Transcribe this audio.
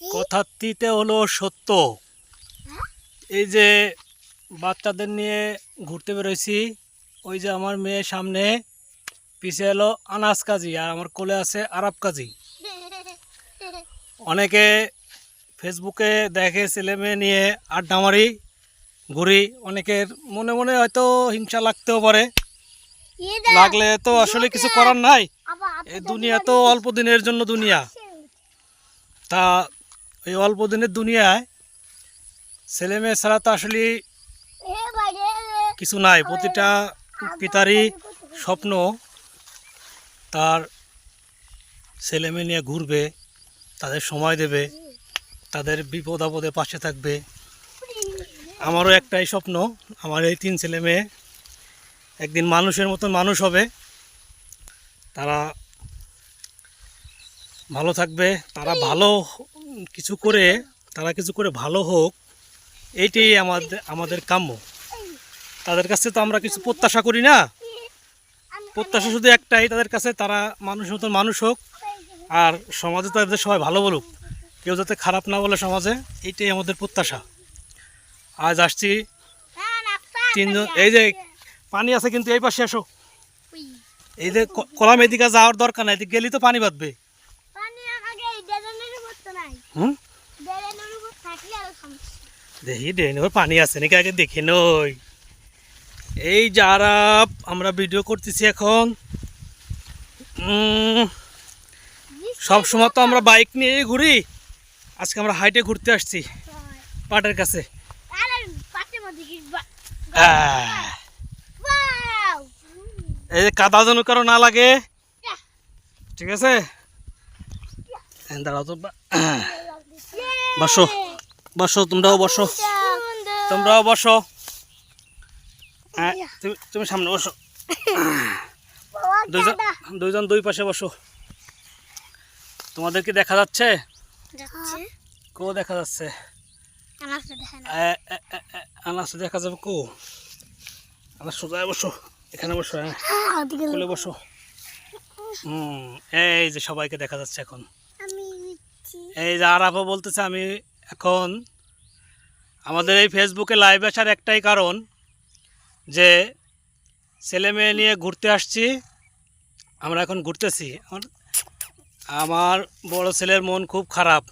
কথাটিতে হলো সত্য। এই যে বাচ্চাদের নিয়ে ঘুরতে বেরোইছি, ওই যে আমার মেয়ে সামনে, পিছে হলো আনাস কাজী আর আমার কোলে আছে আরাব কাজী। অনেকে ফেসবুকে দেখে ছেলে মেয়ে নিয়ে আড্ডা মারি ঘুরি, অনেকের মনে মনে হয়তো হিংসা লাগতেও পারে, লাগলে তো আসলে কিছু করার নাই। এই দুনিয়া তো অল্প দিনের জন্য দুনিয়া। তা এই অল্প দিনের দুনিয়ায় ছেলে মেয়ে ছাড়া তো আসলে কিছু নাই। প্রতিটা পিতারই স্বপ্ন তার ছেলে মেয়ে নিয়ে ঘুরবে, তাদের সময় দেবে, তাদের বিপদ আপদে পাশে থাকবে। আমারও একটাই স্বপ্ন, আমার এই 3 ছেলে মেয়ে একদিন মানুষের মতন মানুষ হবে, তারা ভালো থাকবে, তারা ভালো কিছু করে ভালো হোক, এইটাই আমাদের কাম্য। তাদের কাছে তো আমরা কিছু প্রত্যাশা করি না, প্রত্যাশা শুধু একটাই, তাদের কাছে তারা মানুষের মতন মানুষ হোক, আর সমাজে তাদের সবাই ভালো বলুক, কেউ যাতে খারাপ না বলে সমাজে, এইটাই আমাদের প্রত্যাশা। আজ আসছি 3 জন। এই যে পানি আছে কিন্তু এই পাশে আসো। এই যে কলাম, এদিকে যাওয়ার দরকার নাই, এদিকে গেলেই তো পানি বাঁধবে। দেখি ড্রেনের পানি আছে নাকি আগে দেখে নই। এই যারা আমরা ভিডিও করতেছি এখন, সব সময় তো আমরা বাইক নিয়ে ঘুরি, আজকে আমরা হাইটে ঘুরতে আসছি পাটের কাছে। এই যে কাদা যেন কারো না লাগে, ঠিক আছে? দাঁড়াও তো, বসো বসো, তোমরাও বসো, তোমরাও বসো। তুমি সামনে বসো, দুইজন দুই পাশে বসো। তোমাদেরকে দেখা যাচ্ছে? কো দেখা যাচ্ছে? আনাস দেখা যাবে কো? আনাস সোজা বসো, এখানে বসো, খুলে বসো। এই যে সবাইকে দেখা যাচ্ছে এখন। এই যে আরাফও বলতেছে আমি এখন, আমাদের এই ফেসবুকে লাইভ আসার একটাই কারণ যে ছেলে মেয়ে নিয়ে ঘুরতে আসছি, আমরা এখন ঘুরতেছি। আমার বড় ছেলের মন খুব খারাপ,